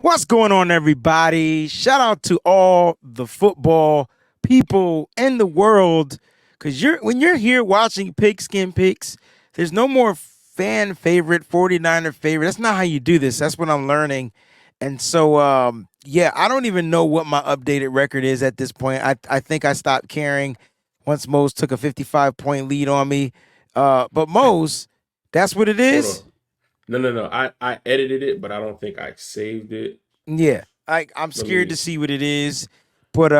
What's going on, everybody? Shout out to all the football people in the world. Cause when you're here watching Pigskin Picks, there's no more fan favorite, 49er favorite. That's not how you do this. That's what I'm learning. And so yeah, I don't even know what my updated record is at this point. I think I stopped caring once Mose took a 55-point lead on me. But Mose, that's what it Hold is. on. No. I edited it, but I don't think I saved it. Yeah, I'm Let scared to me. see what it is. But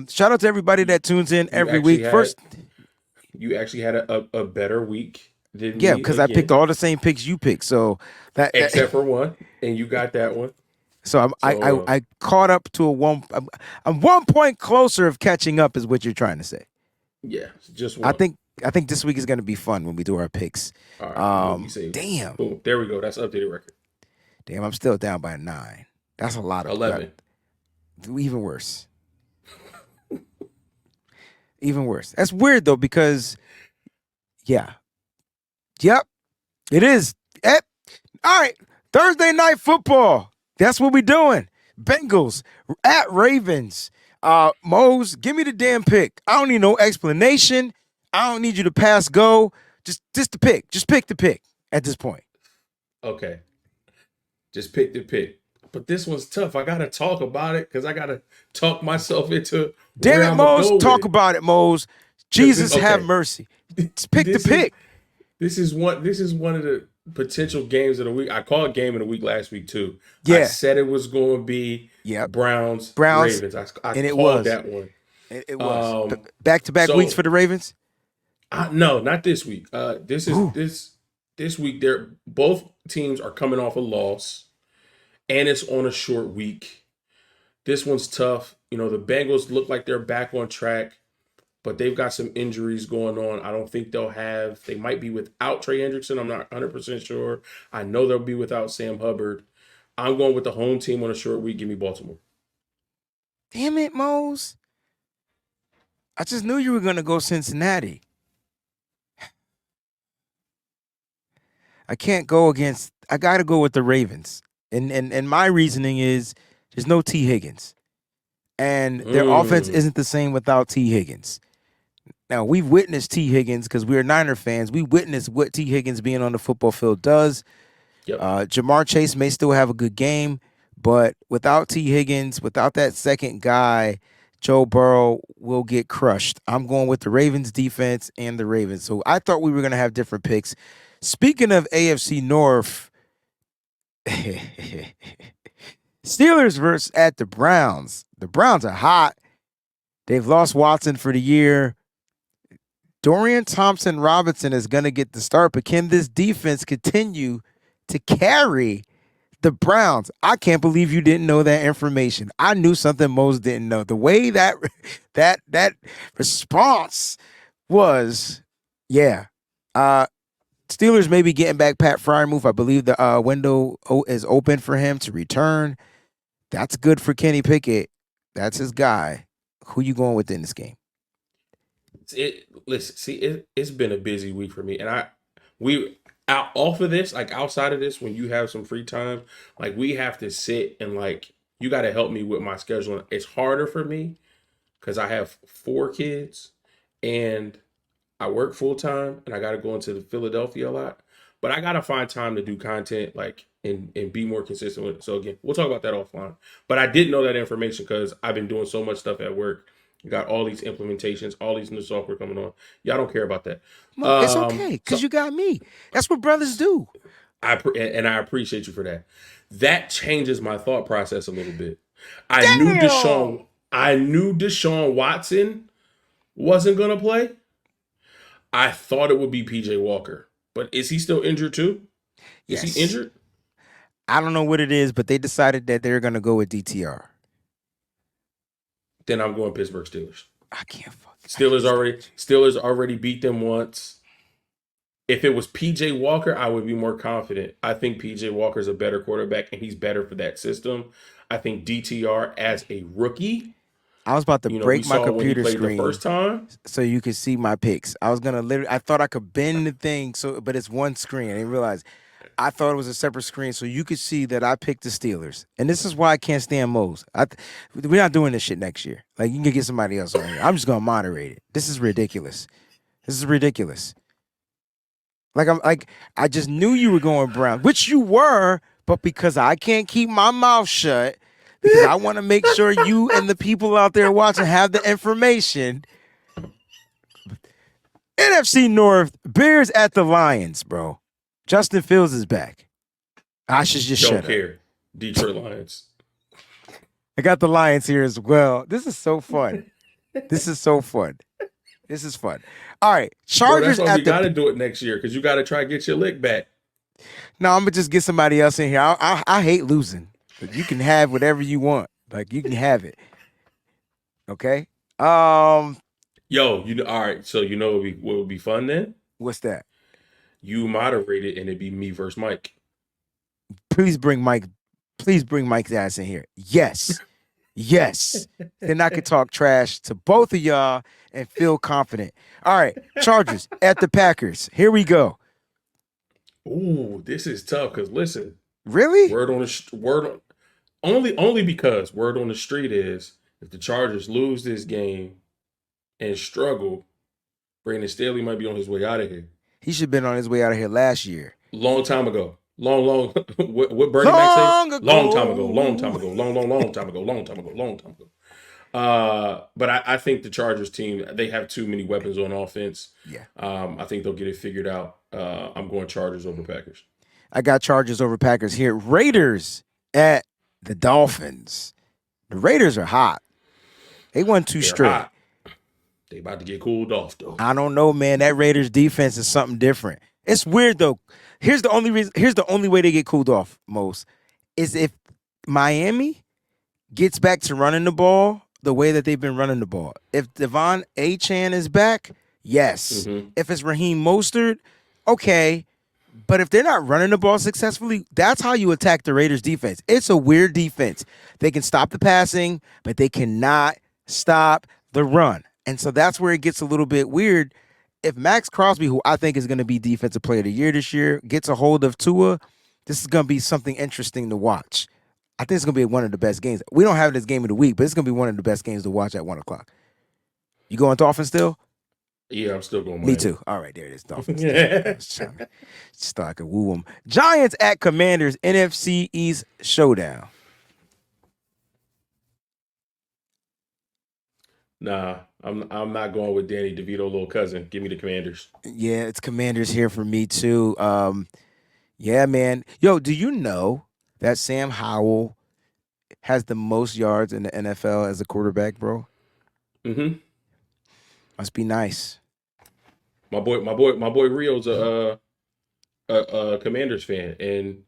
shout out to everybody You, that tunes in you every actually week. had First, you actually had a better week than yeah, me because I picked again, all the same picks you picked. So that except for one, and you got that one. so So I caught up to a one. I'm 1 point closer of catching up, is what you're trying to say. yeah, just I one. think I think this week is going to be fun when we do our picks. All right, let me save it. Damn, Boom, there we go. That's updated record. damn, I'm still down by 9. That's a lot of 11. even worse. Even worse. That's weird though because yeah, yep, it is. All right, Thursday night football. That's what we doing. Bengals at Ravens. Mose, give me the damn pick. I don't need no explanation. I don't need you to pass go. Just the pick. Just pick the pick at this point. Okay, just pick the pick. But this one's tough. I gotta talk about it because I gotta talk myself into Damn where it, I'm gonna Mose. go with Talk it. about it, Mose. Because Jesus have okay, mercy. Just pick the this is pick. this is one of the potential games of the week. I called game of the week last week too. I Yeah. said it was going to be Yep. Browns Browns. Ravens. I And it called was. that one. It was. Um, Back to back weeks so for the Ravens. no, not this week. This is Ooh. this week. They're both teams are coming off a loss, and it's on a short week. This one's tough. The Bengals look like they're back on track, but they've got some injuries going on. I don't think they'll have. They might be without Trey Hendrickson. I'm not 100% sure. I know they'll be without Sam Hubbard. I'm going with the home team on a short week. Give me Baltimore. Damn it, Mose. I just knew you were gonna go Cincinnati. I can't go against. I got to go with the Ravens, and my reasoning is there's no T Higgins, and their offense Mm. isn't the same without T Higgins. Now we've witnessed T Higgins because we're Niner fans. We witnessed what T Higgins being on the football field does. Yep. Jamar Chase may still have a good game, but without T Higgins, without that second guy, Joe Burrow will get crushed. I'm going with the Ravens defense and the Ravens. So I thought we were going to have different picks. Speaking of AFC North, Steelers versus at the Browns. The Browns are hot. They've lost Watson for the year. Dorian Thompson Robinson is going to get the start, but can this defense continue to carry the Browns? I can't believe you didn't know that information. I knew something Mose didn't know. The way that that response was, yeah. Uh, Steelers may be getting back Pat Fryermuth. I believe the window is open for him to return. That's good for Kenny Pickett. That's his guy. Who you going with in this game? Listen, see, it's been a busy week for me, and we out off of this, like outside of this, when you have some free time, like we have to sit and like you got to help me with my schedule. It's harder for me because I have 4 kids and I work full time, and I got to go into Philadelphia a lot. But I got to find time to do content, like and be more consistent with it. So again, we'll talk about that offline. But I didn't know that information because I've been doing so much stuff at work. You got all these implementations, all these new software coming on. Y'all don't care about that. Mo, it's okay because So you got me. That's what brothers do. I appreciate you for that. That changes my thought process a little bit. I knew Damn. Deshaun. I knew Deshaun Watson wasn't gonna play. I thought it would be PJ Walker, but is he still injured too? Is he Yes. injured? I don't know what it is, but they decided that they're gonna go with DTR. Then I'm going Pittsburgh Steelers. I can't fuck. I can't Steelers stand already you. Steelers already beat them once. If it was PJ Walker, I would be more confident. I think PJ Walker is a better quarterback and he's better for that system. I think DTR as a rookie, I was about to we break my saw when he computer played the screen first time. so you could see my picks. I was gonna literally. I thought I could bend the thing so, but it's one screen. I didn't realize. I thought it was a separate screen so you could see that I picked the Steelers. And this is why I can't stand Mose. We're not doing this shit next year. Like, you can get somebody else on here. I'm just going to moderate it. This is ridiculous. This is ridiculous. I just knew you were going Brown, which you were, but because I can't keep my mouth shut, because I want to make sure you and the people out there watching have the information. NFC North, Bears at the Lions, bro. Justin Fields is back. I should just Don't shut up. care. Detroit Lions. I got the Lions here as well. This is so fun. This is so fun. This is fun. All right, Bro, Chargers that's why we at got to the. do it next year because you got to try to get your lick back. No, I'm gonna just get somebody else in here. I hate losing. But you can have whatever you want. Like, you can have it. Okay. Yo, you know, all right. So you know what would be fun then? What's that? You moderate it and it'd be me versus Mike. Please bring Mike. Please bring Mike's ass in here. Yes. Yes. Then I could talk trash to both of y'all and feel confident. All right. Chargers at the Packers. Here we go. Ooh, this is tough because listen, Really? word on the word on, only because word on the street is if the Chargers lose this game and struggle, Brandon Staley might be on his way out of here. He should have been on his way out of here last year. Long time ago. Long. What Bernie Mac say? Long ago. Long time ago. Long time ago. Long time ago. Long time ago. Long time ago. But I think the Chargers team, they have too many weapons on offense. Yeah. I think they'll get it figured out. I'm going Chargers over Packers. I got Chargers over Packers here. Raiders at the Dolphins. The Raiders are hot. They won two They're straight. hot. They about to get cooled off though. I don't know, man. That Raiders defense is something different. It's weird though. Here's the only way they get cooled off, most, is if Miami gets back to running the ball the way that they've been running the ball. If Devon Achane is back, yes. Mm-hmm. If it's Raheem Mostert, okay. But if they're not running the ball successfully, that's how you attack the Raiders defense. It's a weird defense. They can stop the passing, but they cannot stop the run. And so that's where it gets a little bit weird. If Max Crosby, who I think is going to be Defensive Player of the Year this year, gets a hold of Tua, this is going to be something interesting to watch. I think it's going to be one of the best games. We don't have this game of the week, but it's going to be one of the best games to watch at 1 o'clock. You going Dolphins still? Yeah, I'm still going. Me too. All right, there it is. Dolphins. Just thought I could woo them. Giants at Commanders, NFC East showdown. Nah, I'm not going with Danny DeVito, little cousin. Give me the Commanders. Yeah, it's Commanders here for me too. Yeah, man. Yo, do you know that Sam Howell has the most yards in the NFL as a quarterback, bro? Mm-hmm. Must be nice. My boy Rio's a Commanders fan, and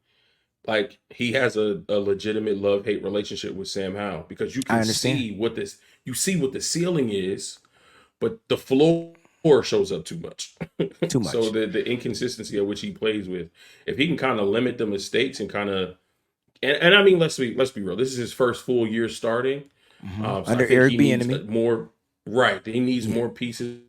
like he has a legitimate love-hate relationship with Sam Howell because you I can understand. see what the ceiling is, but the floor shows up too much. Too So much. the inconsistency of which he plays with, if he can kind of limit the mistakes and kind of and I mean let's be real, this is his first full year starting. So Under I think Eric he needs Bieniemy. more. Right, he needs Yeah. more pieces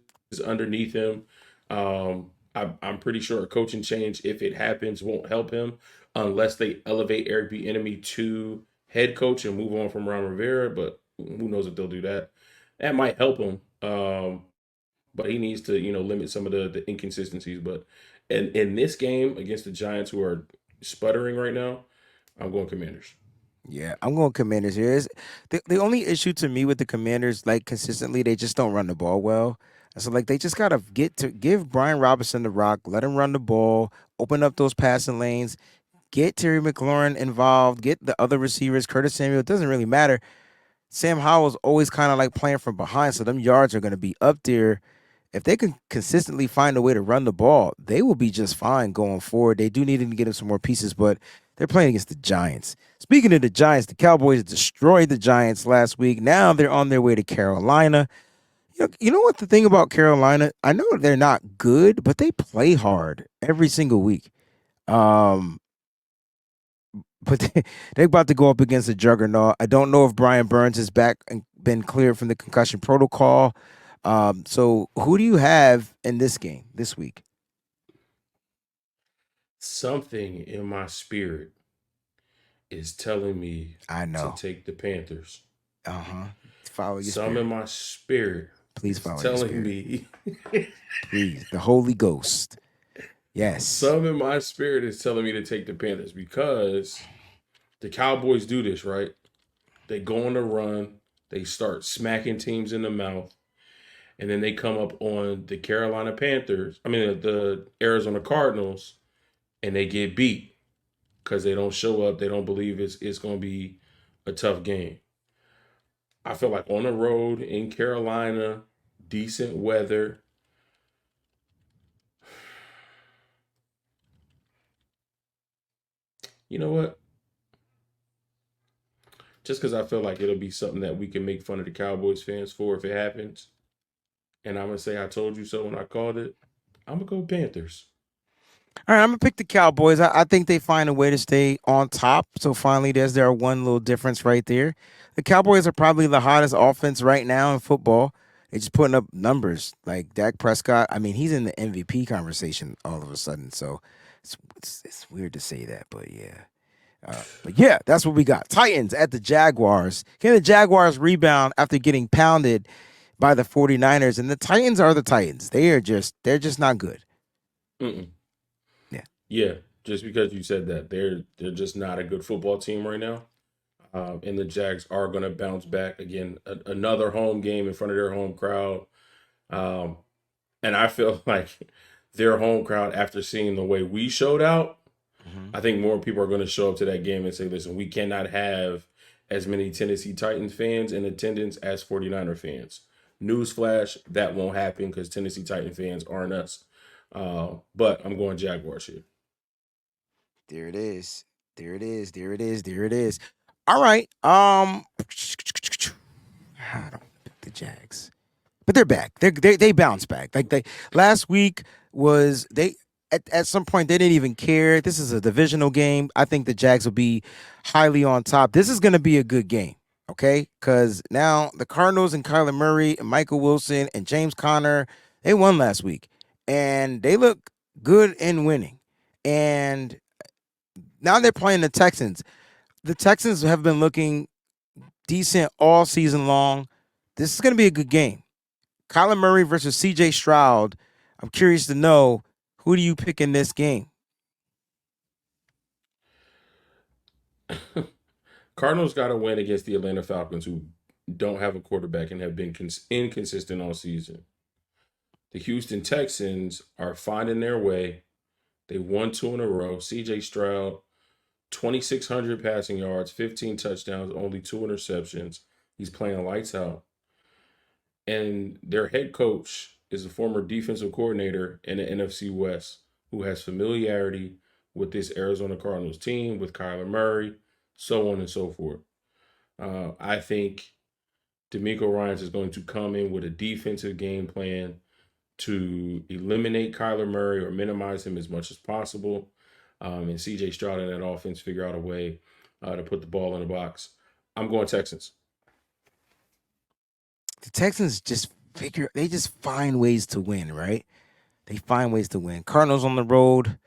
underneath him. I'm pretty sure a coaching change, if it happens, won't help him unless they elevate Eric Bieniemy to head coach and move on from Ron Rivera. But who knows if they'll do that? That might help him. But he needs to, limit some of the inconsistencies. But in this game against the Giants, who are sputtering right now, I'm going Commanders. Yeah, I'm going Commanders here. The only issue to me with the Commanders, like consistently, they just don't run the ball well. And so like they just gotta give Brian Robinson the rock, let him run the ball, open up those passing lanes, get Terry McLaurin involved, get the other receivers, Curtis Samuel. It doesn't really matter. Sam Howell's always kind of like playing from behind, so them yards are gonna be up there. If they can consistently find a way to run the ball, they will be just fine going forward. They do need to get him some more pieces, but they're playing against the Giants. Speaking of the Giants, the Cowboys destroyed the Giants last week. Now they're on their way to Carolina. You know what the thing about Carolina? I know they're not good, but they play hard every single week. Um, but they're about to go up against a juggernaut. I don't know if Brian Burns is back and been cleared from the concussion protocol. So who do you have in this game this week? Something in my spirit is telling me I to know. take the Panthers. Uh-huh. Follow your Some in spirit. my spirit Please is follow your telling spirit. me Please. The Holy Ghost. Yes. some in my spirit is telling me to take the Panthers because the Cowboys do this, right? They go on a run, they start smacking teams in the mouth, and then they come up on the Carolina Panthers, the Arizona Cardinals, and they get beat because they don't show up. They don't believe it's going to be a tough game. I feel like on the road in Carolina, decent weather. You know what? Just because I feel like it'll be something that we can make fun of the Cowboys fans for if it happens. And I'm going to say I told you so when I called it. I'm going to go Panthers. All right, I'm gonna pick the Cowboys. I think they find a way to stay on top. So finally, there's their one little difference right there. The Cowboys are probably the hottest offense right now in football. They're just putting up numbers. Like Dak Prescott, I mean, he's in the MVP conversation all of a sudden. So it's weird to say that, but yeah. But yeah, that's what we got. Titans at the Jaguars. Can the Jaguars rebound after getting pounded by the 49ers? And the Titans are the Titans. They're just not good. Mm-mm. Yeah. Yeah, just because you said that they're just not a good football team right now. And the Jags are going to bounce back again. Another home game in front of their home crowd. Um, and I feel like their home crowd, after seeing the way we showed out, Mhm. I think more people are going to show up to that game and say, listen, we cannot have as many Tennessee Titans fans in attendance as 49er fans. Newsflash, that won't happen because Tennessee Titan fans aren't us. But I'm going Jaguars here. There it is. There it is. There it is. There it is. All right. I don't pick the Jags, but they're back. They bounce back. Like they last week was they at some point they didn't even care. This is a divisional game. I think the Jags will be highly on top. This is going to be a good game. Okay, because now the Cardinals and Kyler Murray and Michael Wilson and James Conner they won last week and they look good in winning. And now they're playing the Texans. The Texans have been looking decent all season long. This is going to be a good game. Kyler Murray versus CJ Stroud. I'm curious to know who do you pick in this game? Cardinals got to win against the Atlanta Falcons, who don't have a quarterback and have been inconsistent all season. The Houston Texans are finding their way. They won two in a row. CJ Stroud, 2,600 passing yards, 15 touchdowns, only two interceptions. He's playing lights out. And their head coach is a former defensive coordinator in the NFC West who has familiarity with this Arizona Cardinals team, with Kyler Murray, so on and so forth. I think D'Amico Ryans is going to come in with a defensive game plan to eliminate Kyler Murray or minimize him as much as possible. And CJ Stroud and that offense figure out a way to put the ball in the box. I'm going Texans. The Texans they just find ways to win, right? They find ways to win. Cardinals on the road.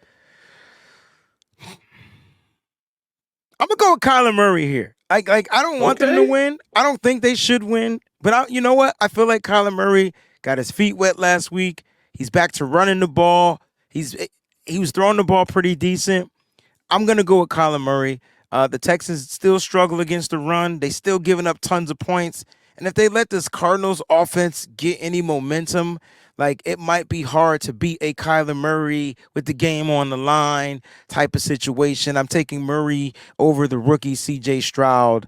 I'm gonna go with Kyler Murray here. I don't want them to Okay. win. I don't think they should win. But you know what? I feel like Kyler Murray got his feet wet last week. He's back to running the ball. He was throwing the ball pretty decent. I'm gonna go with Kyler Murray. The Texans still struggle against the run. They still giving up tons of points. And if they let this Cardinals offense get any momentum, like it might be hard to beat a Kyler Murray with the game on the line type of situation. I'm taking Murray over the rookie CJ Stroud.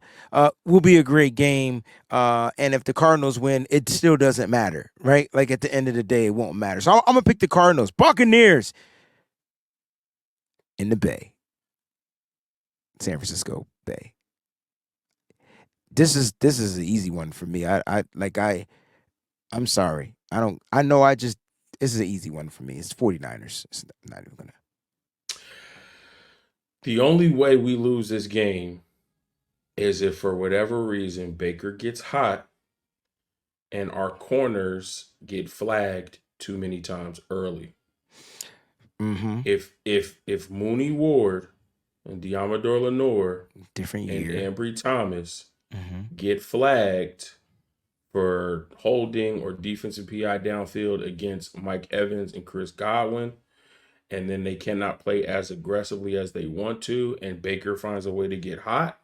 Will be a great game. And if the Cardinals win, it still doesn't matter, right? Like at the end of the day, it won't matter. So I'm gonna pick the Cardinals. Buccaneers in the Bay. San Francisco Bay. This is an easy one for me. I'm sorry. I know this is an easy one for me. It's 49ers. It's not even gonna. The only way we lose this game is if for whatever reason Baker gets hot and our corners get flagged too many times early. Mm-hmm. If Mooney Ward and Diamador Lenore Different and year. Ambry Thomas Mm-hmm. get flagged for holding or defensive PI downfield against Mike Evans and Chris Godwin, and then they cannot play as aggressively as they want to, and Baker finds a way to get hot.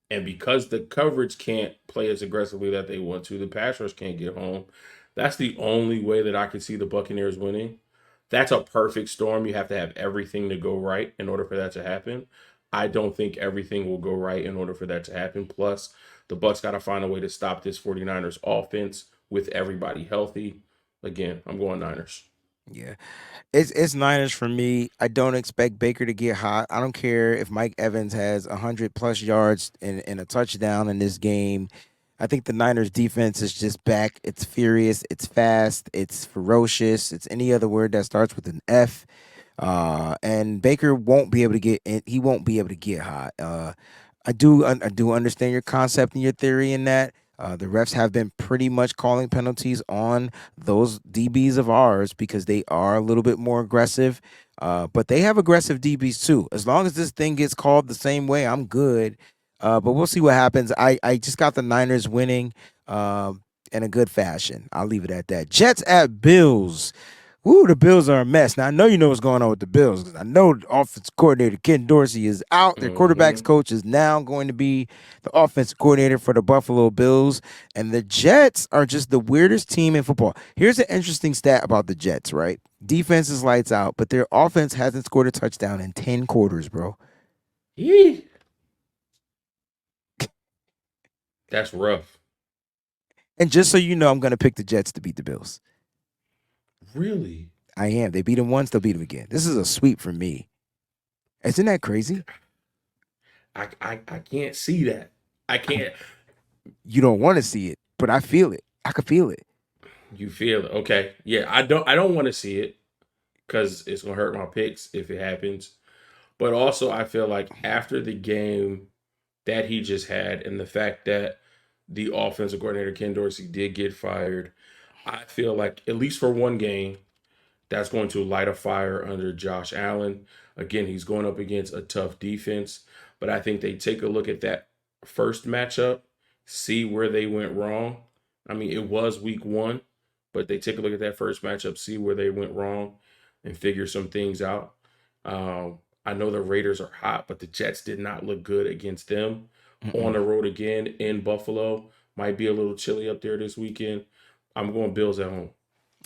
And because the coverage can't play as aggressively that they want to, the pass rush can't get home. That's the only way that I can see the Buccaneers winning. That's a perfect storm. You have to have everything to go right in order for that to happen. I don't think everything will go right in order for that to happen. Plus, the Bucks got to find a way to stop this 49ers offense with everybody healthy. Again, I'm going Niners. Yeah. It's Niners for me. I don't expect Baker to get hot. I don't care if Mike Evans has 100+ yards and a touchdown in this game. I think the Niners defense is just back. It's furious. It's fast. It's ferocious. It's any other word that starts with an F. And Baker won't be able to get in, he won't be able to get hot. I do understand your concept and your theory in that. The refs have been pretty much calling penalties on those DBs of ours because they are a little bit more aggressive. But they have aggressive DBs too. As long as this thing gets called the same way, I'm good. But we'll see what happens. I just got the Niners winning in a good fashion. I'll leave it at that. Jets at Bills. Woo, the Bills are a mess. Now I know you know what's going on with the Bills because I know the offense coordinator Ken Dorsey is out. Their quarterbacks Mm-hmm. coach is now going to be the offensive coordinator for the Buffalo Bills, and the Jets are just the weirdest team in football. Here's an interesting stat about the Jets. Right, defense is lights out, but their offense hasn't scored a touchdown in 10 quarters, bro. Yee. That's rough. And just so you know, I'm going to pick the Jets to beat the Bills. Really? I am. They beat them once, they'll beat them again. This is a sweep for me. Isn't that crazy? I can't see that. I can't. You don't want to see it, but I feel it. I could feel it. You feel it? Okay. Yeah, I don't want to see it because it's gonna hurt my picks if it happens. But also, I feel like after the game that he just had, and the fact that the offensive coordinator Ken Dorsey did get fired, I feel like at least for one game, that's going to light a fire under Josh Allen. Again, he's going up against a tough defense, but I think they take a look at that first matchup, see where they went wrong. I mean, it was week one, but they take a look at that first matchup, see where they went wrong, and figure some things out. I know the Raiders are hot, but the Jets did not look good against them. On Mm-mm. the road again in Buffalo, might be a little chilly up there this weekend. I'm going Bills at home.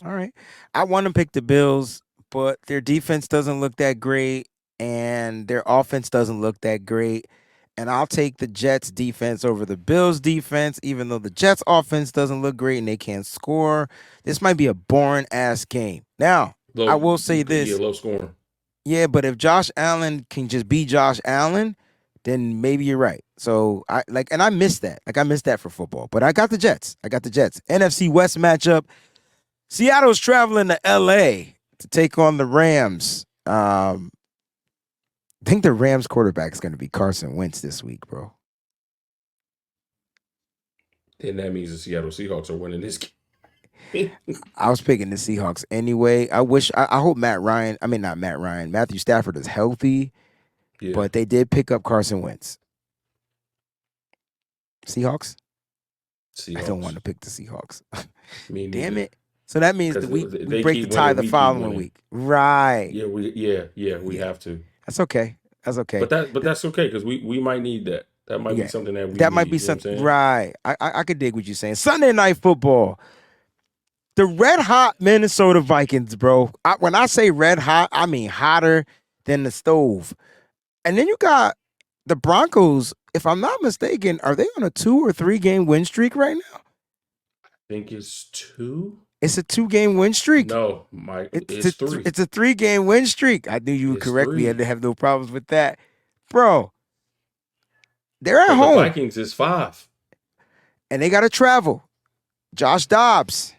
All right. I want to pick the Bills, but their defense doesn't look that great and their offense doesn't look that great. And I'll take the Jets defense over the Bills defense, even though the Jets offense doesn't look great and they can't score. This might be a boring ass game. Now, I Low, will say yeah, this. low scoring. Yeah, but if Josh Allen can just be Josh Allen, then maybe you're right. So and I missed that. Like I missed that for football. But I got the Jets. I got the Jets. NFC West matchup. Seattle's traveling to LA to take on the Rams. I think the Rams quarterback is going to be Carson Wentz this week, bro. Then that means the Seattle Seahawks are winning this game. I was picking the Seahawks anyway. I hope not Matt Ryan, Matthew Stafford is healthy, Yeah, but they did pick up Carson Wentz. Seahawks? I don't want Seahawks. to pick the Seahawks. Me Damn neither. it. So that means Because that we they break the keep tie winning, the we keep following winning. week. Right. We Yeah. have to. That's okay. That's okay. But that's okay because we might need that. That might be Yeah. something that we That might need. be You know what I'm something. saying? Right. I could dig what you're saying. Sunday night football. The red hot Minnesota Vikings, bro. When I say red hot, I mean hotter than the stove. And then you got the Broncos. If I'm not mistaken, are they on a 2 or 3 game win streak right now? I think it's two. It's a 2 game win streak. No, Mike, It's a it's three. it's a 3 game win streak. I knew you would It's correct me. I three. didn't have no problems with that, bro. They're at For the home Vikings, it's five. and they got to travel. Josh Dobbs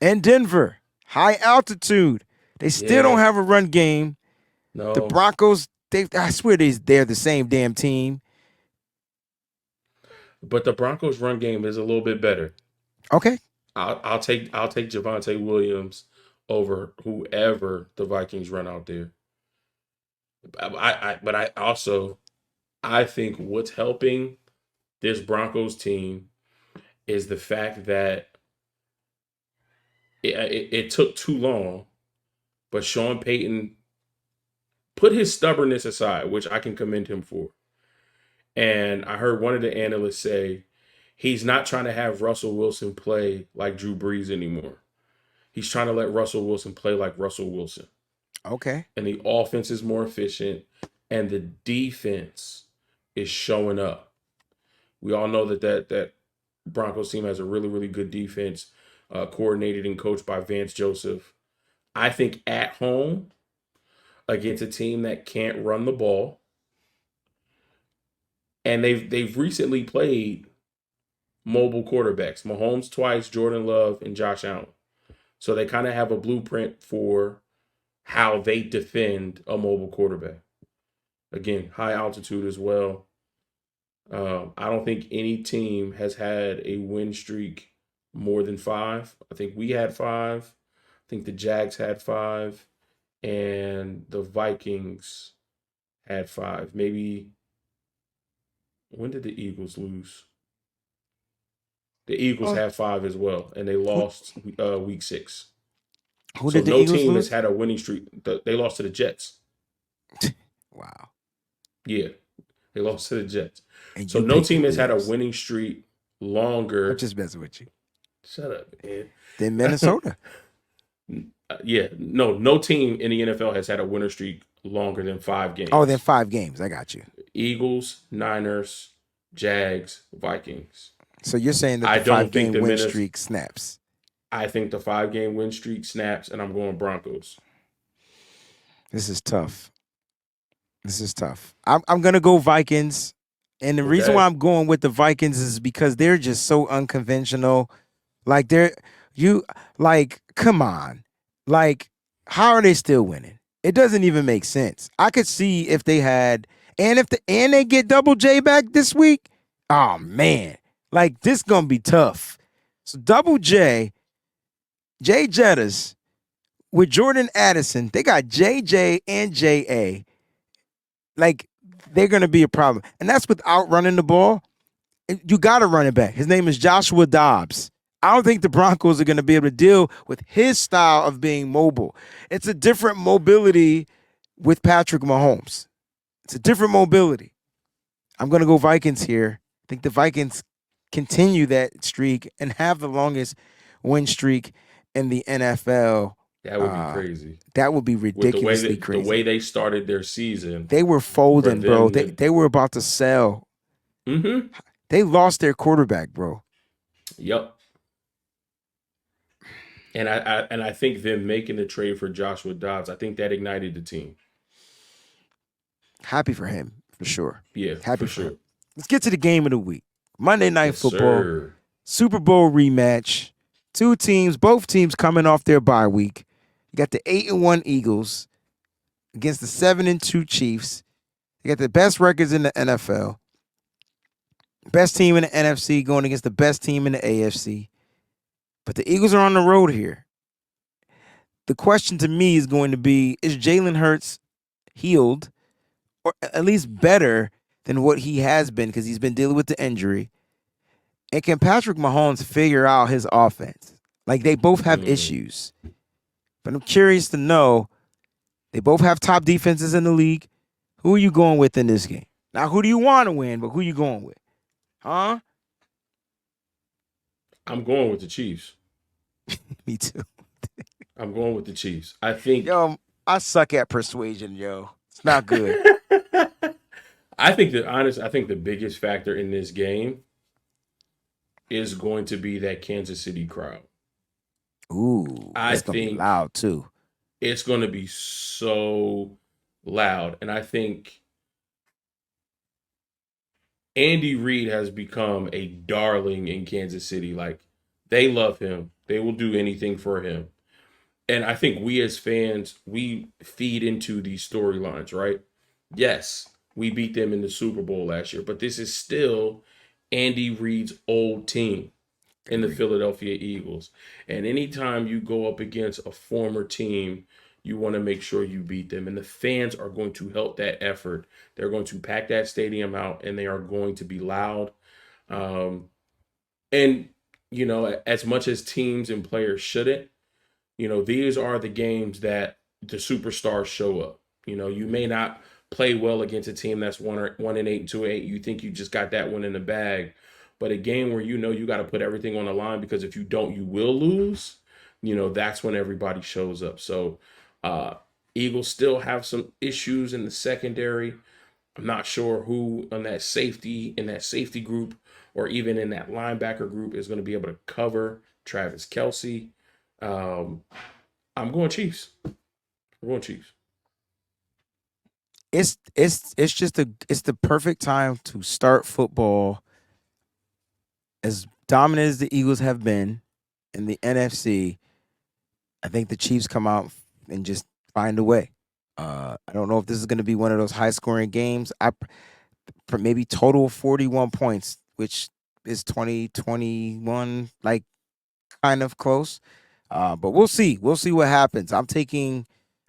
in Denver, high altitude. They still don't Yeah. have a run game. The No. Broncos, I swear they're the same damn team. But the Broncos' run game is a little bit better. Okay. I'll take Javante Williams over whoever the Vikings run out there. But I also I think what's helping this Broncos team is the fact that it took too long, but Sean Payton put his stubbornness aside, which I can commend him for. And I heard one of the analysts say he's not trying to have Russell Wilson play like Drew Brees anymore. He's trying to let Russell Wilson play like Russell Wilson. Okay. And the offense is more efficient, and the defense is showing up. We all know that Broncos team has a really, really good defense, coordinated and coached by Vance Joseph. I think at home against a team that can't run the ball, and they've recently played mobile quarterbacks, Mahomes twice, Jordan Love, and Josh Allen. So they kind of have a blueprint for how they defend a mobile quarterback. Again, high altitude as well. I don't think any team has had a win streak more than 5. I think we had 5. I think the Jags had 5, and the Vikings had 5. Maybe when did the Eagles lose? The Eagles Oh, had 5 as well, and they who, lost week 6. who So did the no Eagles team has lose? had a winning streak. They lost to the Jets. Wow. Yeah, they lost to the Jets. And So you no picked the team has had a Bears. winning streak I'm longer. just messing with you. Shut up, Then man. Minnesota. Yeah, no team in the NFL has had a winner streak longer than 5 Oh, then games. 5 games. I got you. Eagles, Niners, Jags, Vikings. So you're saying that I the don't five think game the win Minnesota. streak snaps. I think the 5 game win streak snaps, and I'm going Broncos. This is tough. This is tough. I'm gonna go Vikings. And the reason why Okay. I'm going with the Vikings is because they're just so unconventional. Like they're you like, come on. Like, how are they still winning? It doesn't even make sense. I could see if they had and they get double J back this week. Oh man. Like this gonna be tough. So double J Jettas with Jordan Addison, they got JJ and JA. Like they're gonna be a problem. And that's without running the ball. You got to run it back. His name is Joshua Dobbs. I don't think the Broncos are going to be able to deal with his style of being mobile. It's a different mobility with Patrick Mahomes. It's a different mobility. I'm going to go Vikings here. I think the Vikings continue that streak and have the longest win streak in the NFL. That would be Uh, crazy. that would be With ridiculously the way crazy. they started their season, They were for folding, bro. them They to. they were about to sell. Mm-hmm. They lost their quarterback, bro. Yep. And I think them making the trade for Joshua Dobbs, I think that ignited the team. Happy for him, for sure. Yeah, Happy for for him. sure. Let's get to the game of the week. Monday Night Yes, Football, sir. Super Bowl rematch. Two teams, both teams coming off their bye week. You got the 8-1 Eagles against the 7-2 Chiefs. You got the best records in the NFL. Best team in the NFC going against the best team in the AFC. But the Eagles are on the road here. The question to me is going to be, is Jalen Hurts healed or at least better than what he has been because he's been dealing with the injury? And can Patrick Mahomes figure out his offense? Like they both have Mm. issues. But I'm curious to know, they both have top defenses in the league. Who are you going with in this game? Now, who do you want to win, but who you going with? Huh? I'm going with the Chiefs. Me too. I'm going with the Chiefs. I think. Yo, I suck at persuasion, yo. It's not good. I think the biggest factor in this game is going to be that Kansas City crowd. Ooh, I it's gonna be think loud too. it's going to be so loud, and I think Andy Reid has become a darling in Kansas City. Like they love him. They will do anything for him. And I think we as fans, we feed into these storylines, right? Yes, we beat them in the Super Bowl last year, but this is still Andy Reid's old team. in the Philadelphia Eagles. And anytime you go up against a former team, you want to make sure you beat them. And the fans are going to help that effort. They're going to pack that stadium out and they are going to be loud. Um, and, as much as teams and players shouldn't, these are the games that the superstars show up. You may not play well against a team that's 1-8 and 2-8. You think you just got that one in the bag, but a game where you got to put everything on the line because if you don't, you will lose. That's when everybody shows up. So, Eagles still have some issues in the secondary. I'm not sure who in that safety group or even in that linebacker group is going to be able to cover Travis Kelce. Um, I'm going Chiefs. I'm going Chiefs. It's the perfect time to start football. As dominant as the Eagles have been in the NFC, I think the Chiefs come out and just find a way. I don't know if this is going to be one of those high scoring games. For maybe total of 41 points, which is 2021, like kind of close. But we'll see. We'll see what happens. I'm taking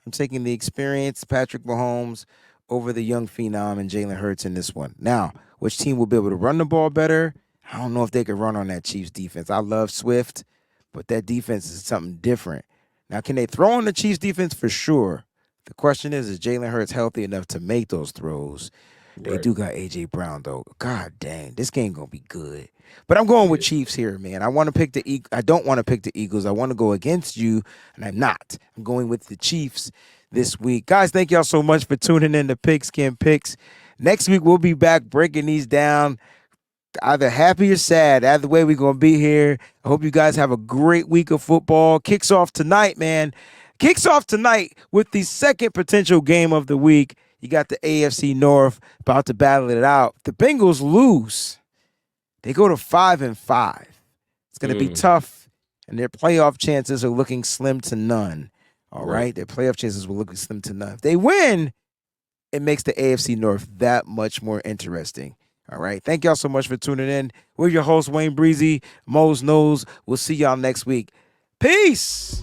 the experienced Patrick Mahomes over the young phenom and Jalen Hurts in this one. Now, which team will be able to run the ball better? I don't know if they can run on that Chiefs defense. I love Swift, but that defense is something different. Now, can they throw on the Chiefs defense? For sure. The question is Jalen Hurts healthy enough to make those throws? They Right. do got A.J. Brown, though. God dang, this game going to be good. But I'm going with Yeah. Chiefs here, man. I don't want to pick the Eagles. I want to go against you, and I'm not. I'm going with the Chiefs this week. Guys, thank y'all so much for tuning in to Pigskin Picks. Next week, we'll be back breaking these down, either happy or sad. Either way, we're going to be here. I hope you guys have a great week of football. Kicks off tonight, man. Kicks off tonight with the second potential game of the week. You got the AFC North about to battle it out. The Bengals lose. They go to 5-5. It's going to be Mm, tough, and their playoff chances are looking slim to none. All right. right, their playoff chances will look slim to none. If they win, it makes the AFC North that much more interesting. All right. Thank y'all so much for tuning in. We're your host, Wayne Breezy. Mose knows. We'll see y'all next week. Peace.